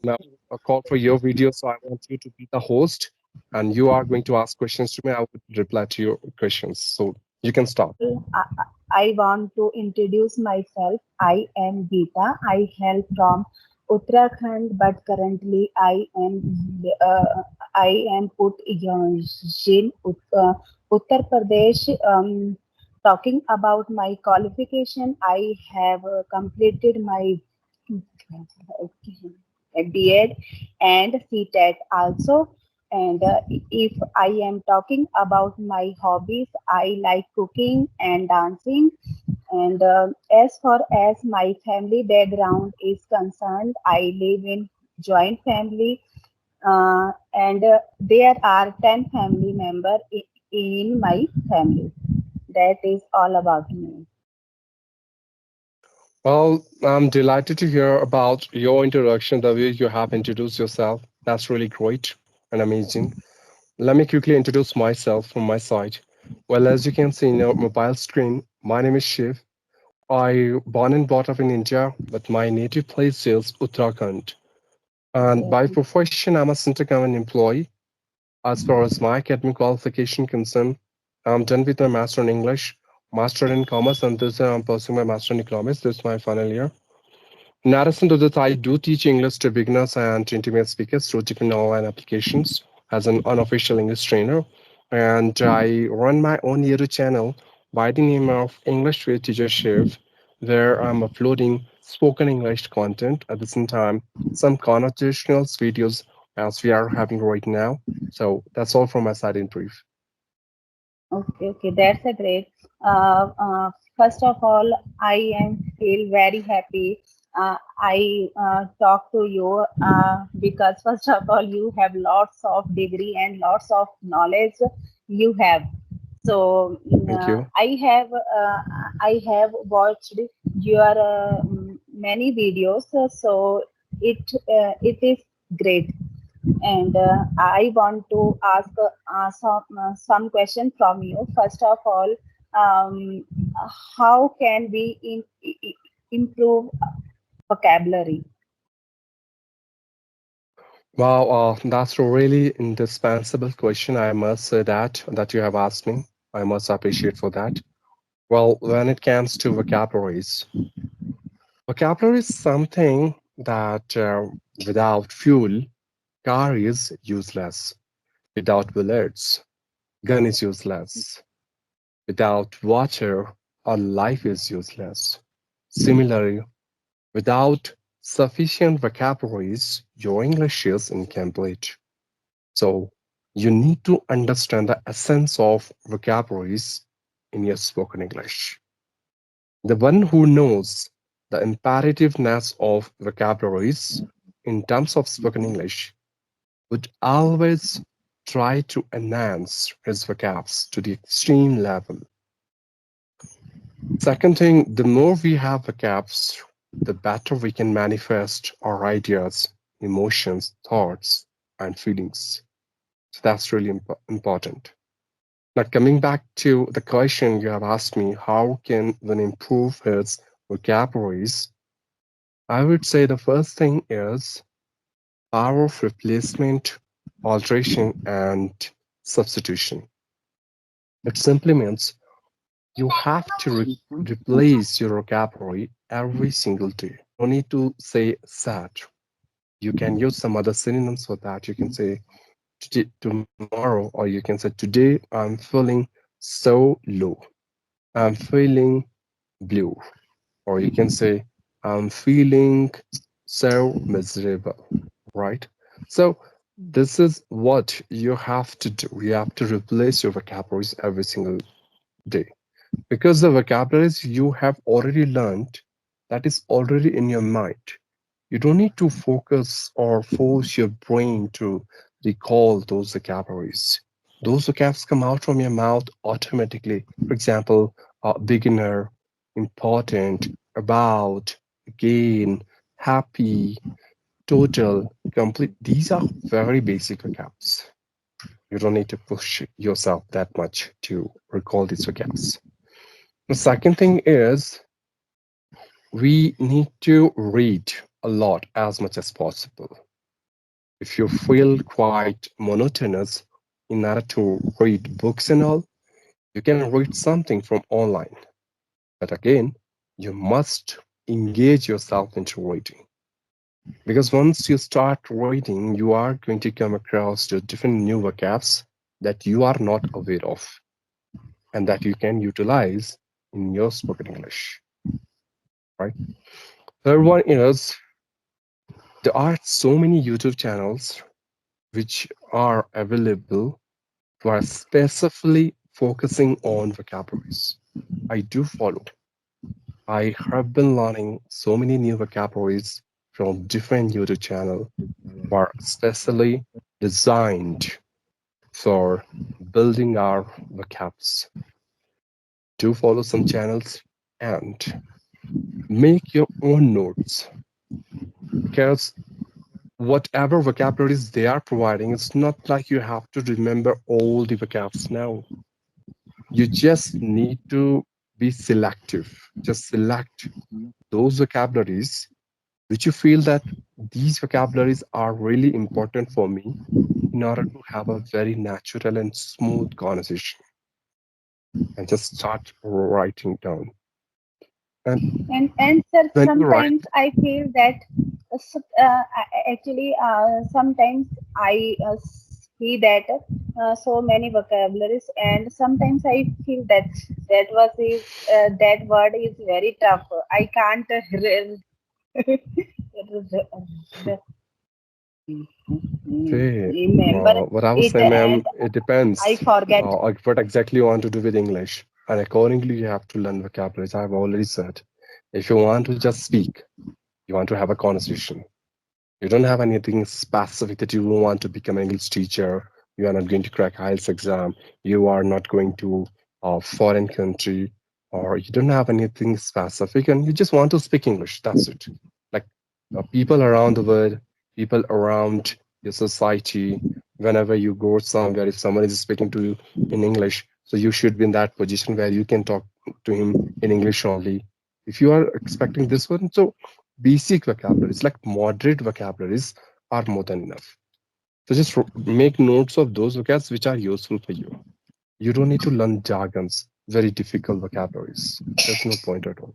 now a call for your video, so I want you to be the host, and you are going to ask questions to me. I will reply to your questions. So you can start. I want to introduce myself. I am Geeta. I hail from Uttarakhand, but currently I am put in Uttar Pradesh. Talking about my qualification, I have completed my B.Ed and CTET also. And if I am talking about my hobbies, I like cooking and dancing. And as far as my family background is concerned, I live in joint family, and there are 10 family members in my family. That is all about me. Well, I'm delighted to hear about your introduction, the way you have introduced yourself. That's really great and amazing. Let me quickly introduce myself from my side. Well, as you can see in your mobile screen, my name is Shiv. I born and brought up in India, but my native place is Uttarakhand. And by profession, I'm a center government employee. As far as my academic qualification concerned, I'm done with my master in English, master in commerce, and this year I'm pursuing my master in economics. This is my final year. In addition to this, I do teach English to beginners and intermediate speakers through different online applications as an unofficial English trainer. And I run my own YouTube channel by the name of English with Teacher Shiv, where I'm uploading spoken English content at the same time, some conversational videos as we are having right now. So that's all from my side in brief. Okay, okay, that's a great. First of all, I am feel very happy. I talk to you because first of all, you have lots of degree and lots of knowledge. You have. So Thank you. I have watched your many videos. So it is great. And I want to ask some question from you. First of all, um, how can we improve vocabulary? Wow, that's a really indispensable question. I must say that you have asked me. I must appreciate for that. Well, when it comes to vocabularies, vocabulary is something that without fuel, car is useless. Without bullets, gun is useless. Without water, our life is useless. Similarly, without sufficient vocabularies, your English is incomplete. So you need to understand the essence of vocabularies in your spoken English. The one who knows the imperativeness of vocabularies in terms of spoken English would always try to enhance his vocabs to the extreme level. Second thing, the more we have vocabs, the better we can manifest our ideas, emotions, thoughts, and feelings. So that's really important. Now, coming back to the question you have asked me, how can one improve his vocabularies? I would say the first thing is power of replacement, alteration, and substitution. It simply means you have to replace your vocabulary every single day. No need to say sad. You can use some other synonyms for that. You can say tomorrow, or you can say today I'm feeling so low. I'm feeling blue. Or you can say I'm feeling so miserable, right? So this is what you have to do. You have to replace your vocabularies every single day because the vocabularies you have already learned, that is already in your mind. You don't need to focus or force your brain to recall those vocabularies. Those vocabs come out from your mouth automatically. For example, beginner, important, about, again, happy, total, complete. These are very basic vocabs. You don't need to push yourself that much to recall these vocabs. The second thing is we need to read a lot as much as possible. If you feel quite monotonous in order to read books and all, you can read something from online. But again, you must engage yourself into reading. Because once you start reading, you are going to come across the different new vocabs that you are not aware of and that you can utilize in your spoken English. Right? Third one is there are so many YouTube channels which are available who are specifically focusing on vocabularies. I do follow. I have been learning so many new vocabularies from different YouTube channels who are specially designed for building our vocabs. Do follow some channels and make your own notes because whatever vocabularies they are providing, it's not like you have to remember all the vocabs now. You just need to be selective. Just select those vocabularies which you feel that these vocabularies are really important for me in order to have a very natural and smooth conversation and just start writing down. And And sir, when you write, sometimes I feel that actually sometimes I see that so many vocabularies, and sometimes I feel that that word is very tough. I can't hey, remember what I was it, saying, and ma'am, it I depends forget. like what exactly you want to do with English. And accordingly, you have to learn vocabularies. I've already said. If you want to just speak, you want to have a conversation. You don't have anything specific that you want to become an English teacher. You are not going to crack IELTS exam. You are not going to a foreign country, or you don't have anything specific, and you just want to speak English. That's it. Like people around the world, people around your society. Whenever you go somewhere, if someone is speaking to you in English, so you should be in that position where you can talk to him in English only. If you are expecting this one, so basic vocabularies, like moderate vocabularies, are more than enough. So just make notes of those vocabs which are useful for you. You don't need to learn jargons, very difficult vocabularies. There's no point at all.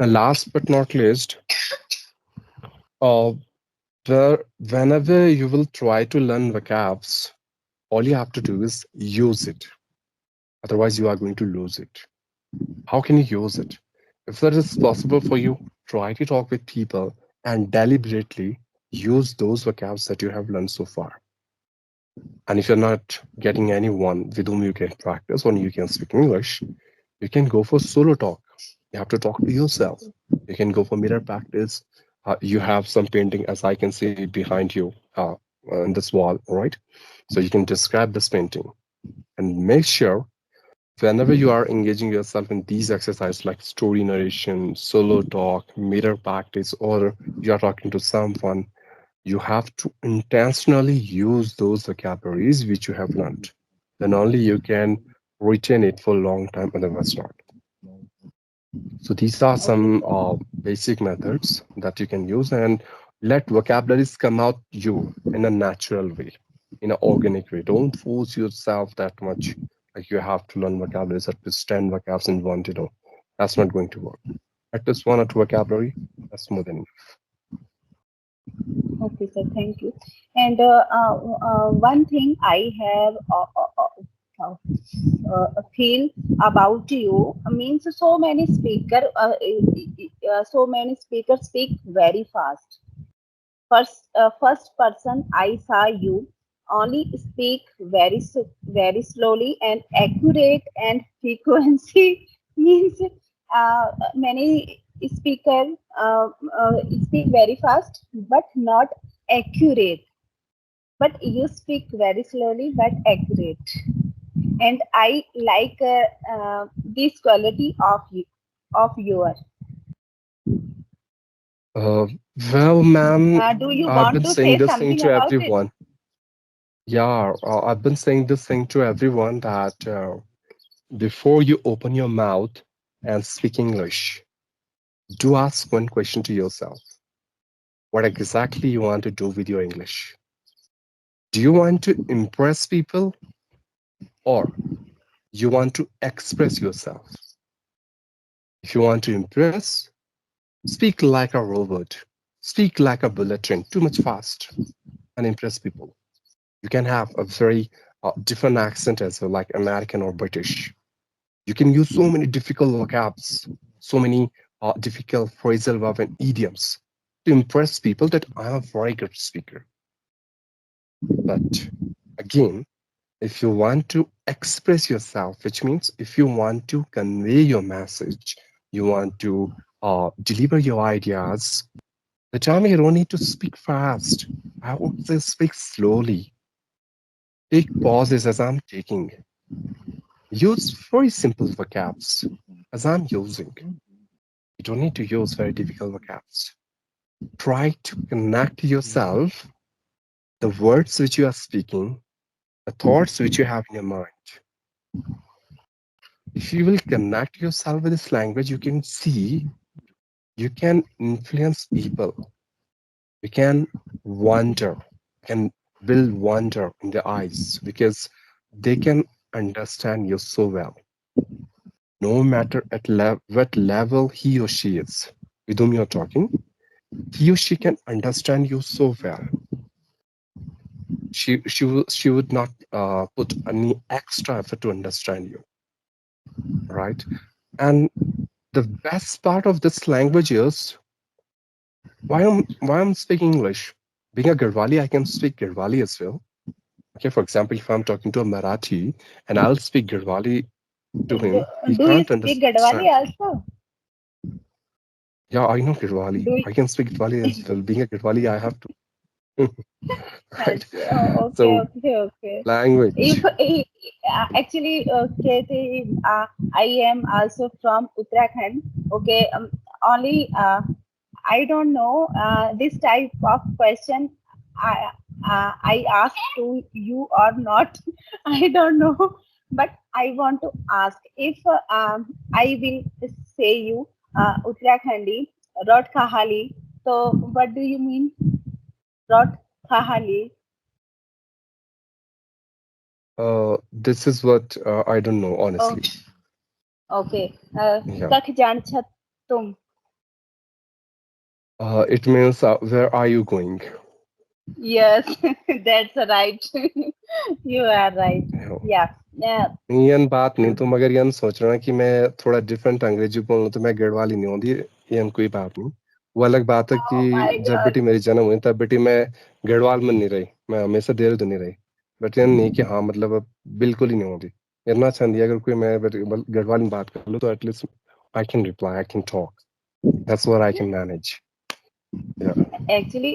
And last but not least, uh, whenever you will try to learn vocabs, all you have to do is use it. Otherwise, you are going to lose it. How can you use it? If that is possible for you, try to talk with people and deliberately use those vocabs that you have learned so far. And if you're not getting anyone with whom you can practice or you can speak English, you can go for solo talk. You have to talk to yourself. You can go for mirror practice. You have some painting, as I can see behind you on this wall, right? So you can describe this painting and make sure whenever you are engaging yourself in these exercises like story narration, solo talk, mirror practice, or you are talking to someone, you have to intentionally use those vocabularies which you have learned. Then only you can retain it for a long time, otherwise not. So these are Okay, some sir. basic methods that you can use and let vocabularies come out you in a natural way, in an organic way. Don't force yourself that much. Like you have to learn vocabularies at least 10 vocabs in one day. That's not going to work. At least one or two vocabulary, that's more than enough. Okay, sir. Thank you. And one thing I have feel about you means so many speakers speak very fast. First person I saw you only speak very slowly and accurate, and frequency means many speaker speak very fast but not accurate. But you speak very slowly but accurate, and I like this quality of your. Uh, well, ma'am, Do you I've want been to saying say this thing something to about it? everyone. Yeah, I've been saying this thing to everyone that before you open your mouth and speak English, do ask one question to yourself. What exactly you want to do with your English? Do you want to impress people or you want to express yourself? If you want to impress, speak like a robot, speak like a bullet train, too much fast, and impress people. You can have a very different accent as well, like American or British. You can use so many difficult vocabs, so many difficult phrasal verb and idioms to impress people that I am a very good speaker. But again, if you want to express yourself, which means if you want to convey your message, you want to deliver your ideas, the time you don't need to speak fast. I would say speak slowly. Take pauses as I'm taking. Use very simple vocabs as I'm using. You don't need to use very difficult vocabs. Try to connect yourself, the words which you are speaking, the thoughts which you have in your mind. If you will connect yourself with this language, you can see, you can influence people. You can wonder, can build wonder in their eyes because they can understand you so well. No matter at what level he or she is with whom you're talking, he or she can understand you so well. She would not put any extra effort to understand you, right? And the best part of this language is why I'm speaking English. Being a Garhwali, I can speak Garhwali as well. Okay, for example, if I'm talking to a Marathi and I'll speak Garhwali to Do, him, he do you can't speak Gadwali understand. also? Yeah, I know Garhwali. Do you, I can speak Garhwali as well. Being a Garhwali, I have to, right? okay, So okay, okay. If language, actually, okay, I am also from Uttarakhand. Okay, only I don't know this type of question. I I ask to you or not. I don't know, but I want to ask if I will say you Uttarakhandi, Rot Kahali. So, what do you mean, Rot Kahali? this is what I don't know, Oh, honestly. okay. Yeah. कख जान छ तुम? It means where are you going? Yes, that's right. You are right. You know, Yeah. Yeah. यन बात नहीं तुम अगर यन सोच रहे हो कि मैं थोड़ा डिफरेंट अंग्रेजी बोलूँ तो मैं गढ़वाली नहीं होती यन कोई बात नहीं वो अलग बात है कि Oh my जब God. बेटी मेरी जन्म हुई तब बेटी मैं गढ़वाल में नहीं रही मैं हमेशा देहरादून नहीं रही बट यन नहीं कि हाँ मतलब अब बिल्कुल ही नहीं होती इतना अच्छा नहीं अगर कोई मैं गढ़वाल में बात कर लूँ तो at least I can reply I can talk that's what I can manage या Actually,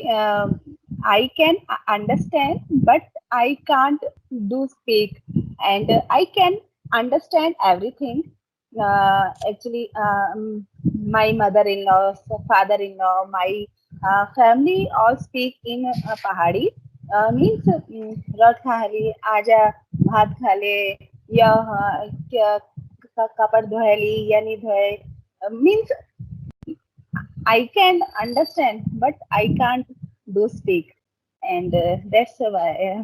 I can understand, but I can't do speak, and I can understand everything. Actually, my mother-in-law, father-in-law, my family all speak in Pahari. Means रट खा ली आजा भात खा ले या कपड़ धोए ली या नहीं धोए means I can understand, but I can't do speak, and that's why.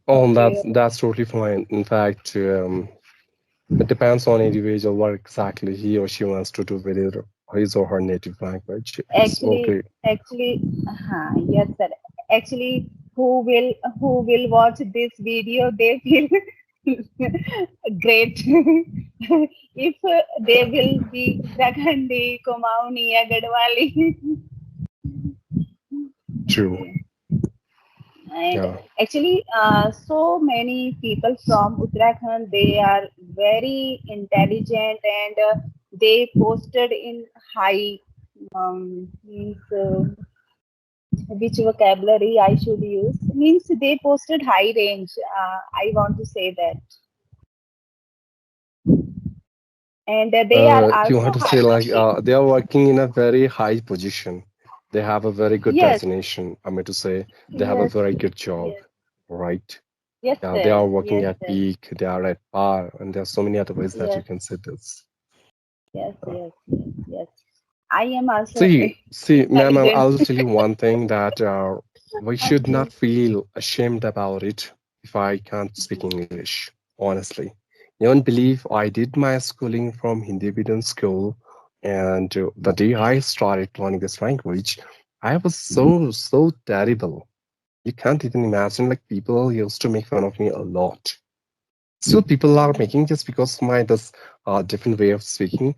oh Okay. that's totally fine in fact it depends on individual what exactly he or she wants to do with it, his or her native language. It's Actually, okay. yes, sir. Actually, who will watch this video? They will great. If they will be Uttarakhandi, Kumauni, या Gadwali. True. And Yeah. actually so many people from Uttarakhand, they are very intelligent, and they posted in high means which vocabulary I should use, means they posted high range, I want to say that, and they are You also want to say like hardworking. they are working in a very high position. They have a very good Yes, designation. I mean to say they have a yes, very good job, yes, right? yes, Yeah, they sir, are working yes, at sir, peak, they are at par, and there are so many other ways that you yes, can say this. yes, Uh, yes, yes, yes. I am also see, ma'am, intelligent. I'll tell you one thing that We should Okay. not feel ashamed about it if I can't speak English, honestly. You won't believe I did my schooling from Hindi medium school, and the day I started learning this language, I was so terrible. You can't even imagine, like, people used to make fun of me a lot. Still, people are making just because my this different way of speaking.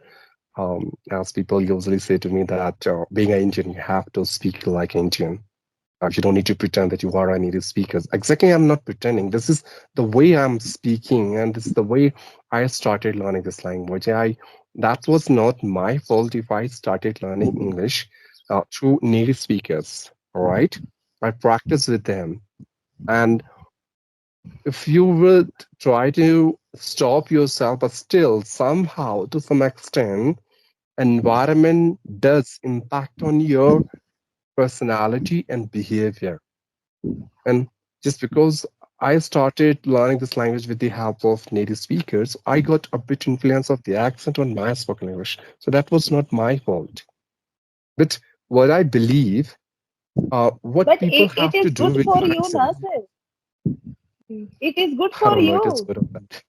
As people usually say to me that being an Indian, you have to speak like Indian. You don't need to pretend that you are a native speaker. Exactly, I'm not pretending. This is the way I'm speaking, and this is the way I started learning this language. That was not my fault if I started learning English through native speakers. All right, I practice with them, and if you would try to stop yourself, but still somehow to some extent, environment does impact on your personality and behavior. And just because I started learning this language with the help of native speakers, I got a bit influence of the accent on my spoken English. So that was not my fault. But what I believe, what But people it have is to good do with for you, na accent, sir? It is good I for don't know, it is you. good or bad.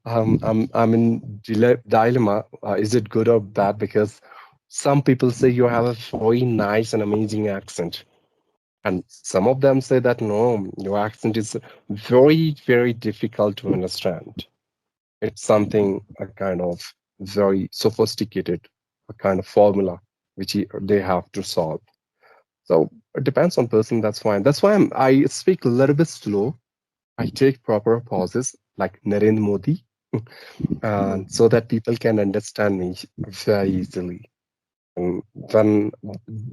I'm in dilemma. Is it good or bad? Because some people say you have a very nice and amazing accent. And some of them say that no, your accent is very difficult to understand. It's something a kind of very sophisticated, a kind of formula which they have to solve. So it depends on person. That's fine. That's why I speak a little bit slow. I take proper pauses like Narendra Modi, and so that people can understand me very easily. And then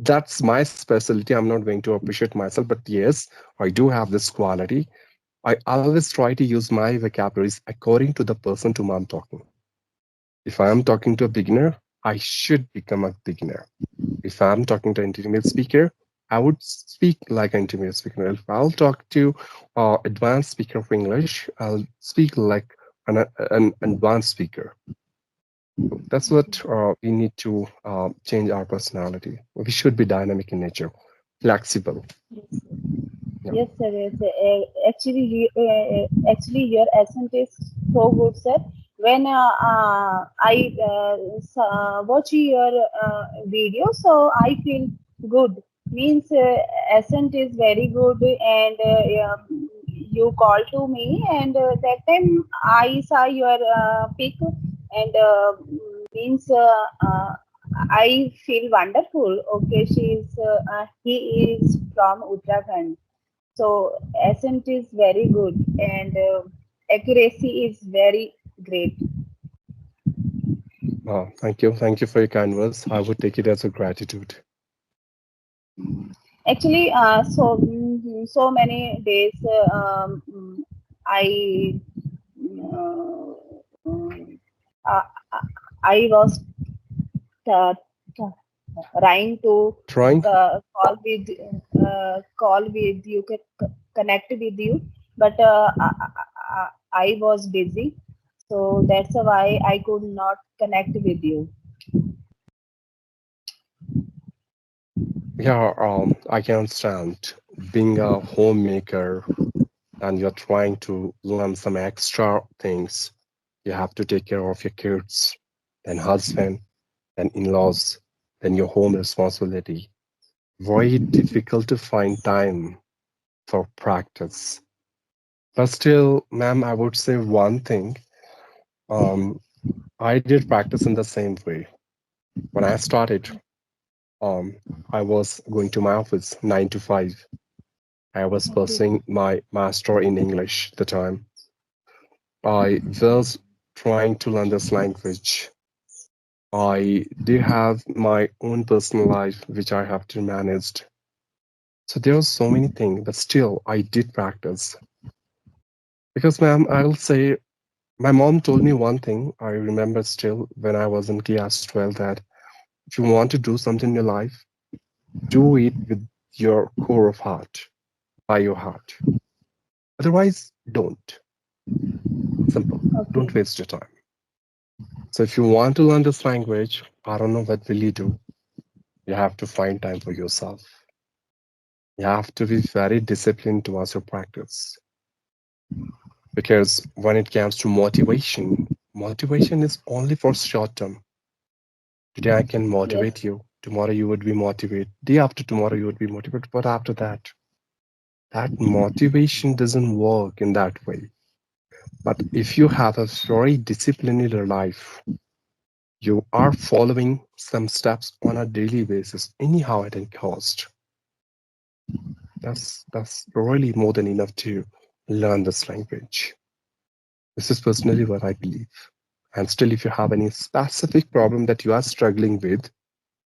that's my specialty. I'm not going to appreciate myself, but yes, I do have this quality. I always try to use my vocabularies according to the person to whom I'm talking. If I'm talking to a beginner, I should become a beginner. If I'm talking to an intermediate speaker, I would speak like an intermediate speaker. If I'll talk to advanced speaker of English, I'll speak like an advanced speaker. That's what we need to change our personality. We should be dynamic in nature, flexible. Yeah. Yes, sir. Yes, sir. Actually, your accent is so good, sir. When I watch your video, so I feel good. Means accent is very good, and you call to me, and that time I saw your pic, and means I feel wonderful. Okay, he is from Uttarakhand, so accent is very good, and accuracy is very great. Thank you. Thank you for your kind words. I would take it as a gratitude. Actually, so many days I uh, um, uh, I was uh, trying to Trying. call with you, connect with you, but I was busy, so that's why I could not connect with you. Yeah, I can understand being a homemaker and you're trying to learn some extra things. You have to take care of your kids, then husband, then in-laws, then your home responsibility. Very difficult to find time for practice. But still, ma'am, I would say one thing. Um, I did practice in the same way. When I started, um, I was going to my office 9 to 5. I was Okay. pursuing my master in English at the time. I was trying to learn this language. I do have my own personal life which I have to manage. So there are so many things, but still I did practice. Because ma'am, I'll say my mom told me one thing I remember still when I was in class 12 that if you want to do something in your life, do it with your core of heart, by your heart. Otherwise, don't. Simple. Okay. Don't waste your time. So if you want to learn this language, I don't know what will you do. You have to find time for yourself. You have to be very disciplined towards your practice because when it comes to motivation, motivation is only for short term. Today I can Yes. motivate you. Tomorrow you would be motivated. Day after tomorrow you would be motivated. But after that, that motivation doesn't work in that way. But if you have a very disciplined in your life, you are following some steps on a daily basis, anyhow at any cost. That's really more than enough to learn this language. This is personally what I believe. And still, if you have any specific problem that you are struggling with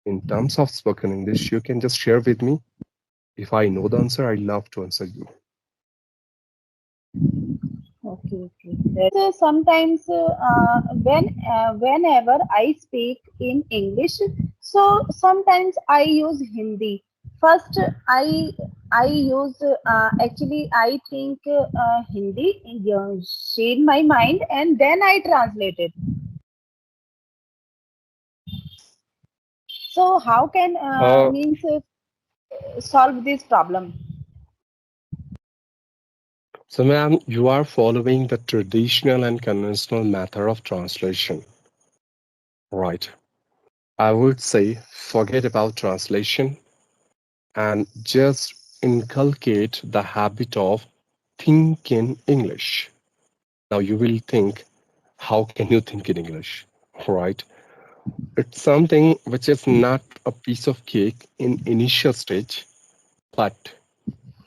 in terms of spoken English, you can just share with me. If I know the answer, I love to answer you. Okay, okay. Sometimes whenever I speak in English, so sometimes I use Hindi. First, I use actually I think Hindi in my mind, and then I translate it. So how can Uh, means solve this problem? so, ma'am, you are following the traditional and conventional method of translation, right? I would say forget about translation and just inculcate the habit of thinking English. Now you will think, how can you think in English? Right? It's something which is not a piece of cake in initial stage, but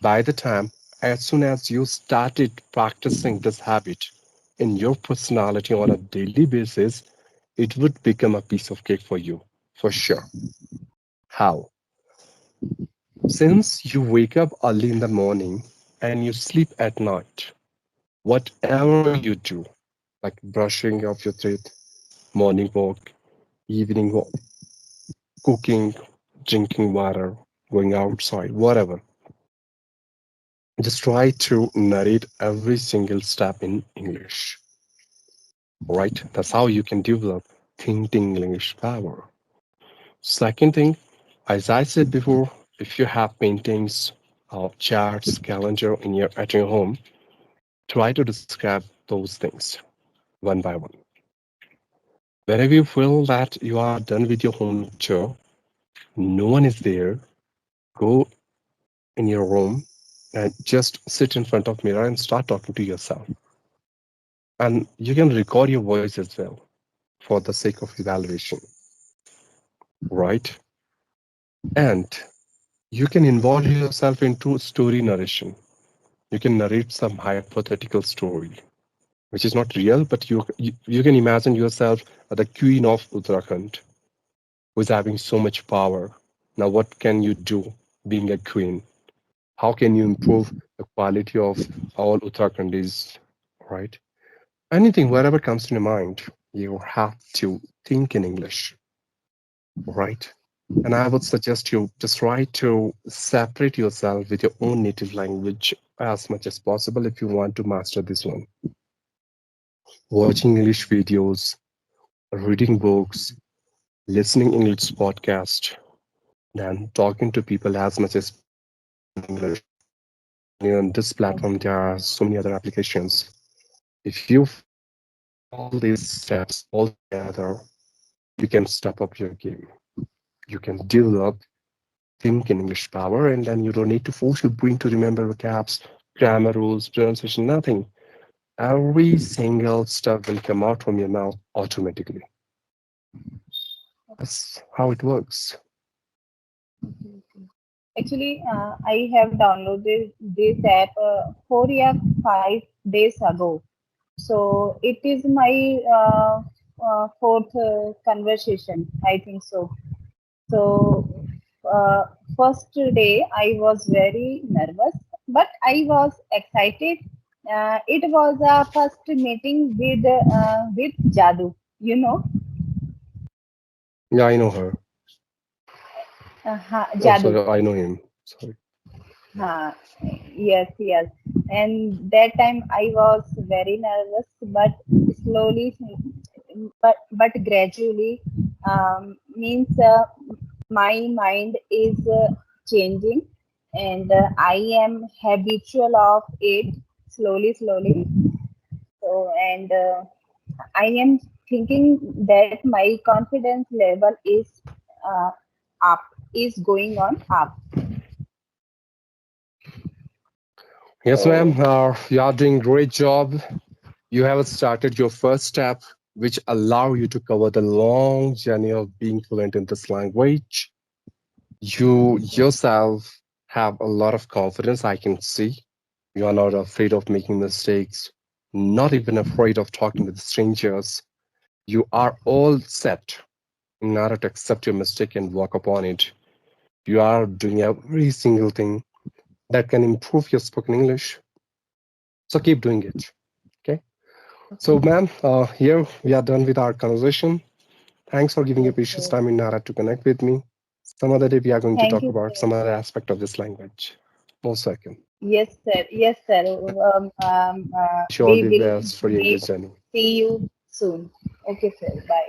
by the time, as soon as you started practicing this habit in your personality on a daily basis, it would become a piece of cake for you, for sure. How? Since you wake up early in the morning and you sleep at night, whatever you do, like brushing of your teeth, morning walk, evening walk, cooking, drinking water, going outside, whatever, just try to narrate every single step in English, right? That's how you can develop thinking English power. Second thing, as I said before, if you have paintings, charts, calendar in your at your home, try to describe those things one by one. Wherever you feel that you are done with your home chore, no one is there, go in your room and just sit in front of mirror and start talking to yourself. And you can record your voice as well for the sake of evaluation, right? And you can involve yourself into story narration. You can narrate some hypothetical story, which is not real, but you can imagine yourself the queen of Uttarakhand who's having so much power. Now, what can you do being a queen? How can you improve the quality of all Uttarakhandis, right? Anything, whatever comes to your mind, you have to think in English, right? And I would suggest you just try to separate yourself with your own native language as much as possible if you want to master this one. Watching English videos, reading books, listening English podcast, then talking to people as much as possible in English. And on this platform, there are so many other applications. If you follow all these steps all together, you can step up your game. You can develop think in English power, and then you don't need to force your brain to remember vocabs, grammar rules, pronunciation, nothing. Every single stuff will come out from your mouth automatically. That's how it works. Actually, I have downloaded this app 4 or 5 days ago. So it is my fourth conversation, I think so. So first day I was very nervous, but I was excited. It was a first meeting with Jadu. You know, Yeah, I know her. Oh, Jadu. sorry, I know him. Sorry. Uh, yes, yes. And that time I was very nervous, but slowly, but gradually, means my mind is changing, and I am habitual of it slowly. So, and I am thinking that my confidence level uh, up, is going on up. Yes, ma'am. So, You are doing great job. You have started your first step, which allow you to cover the long journey of being fluent in this language. You yourself have a lot of confidence, I can see. You are not afraid of making mistakes, not even afraid of talking with strangers. You are all set in order to accept your mistake and work upon it. You are doing every single thing that can improve your spoken English. So keep doing it. Okay. So, ma'am, here we are done with our conversation. Thanks for giving your precious okay. time in Nara to connect with me. Some other day we are going to Thank talk you, about sir. some other aspect of this language. Most welcome. Yes, sir. Yes, sir. Wish you all We the will best for your meet. English journey. See you soon. Okay, sir. Bye.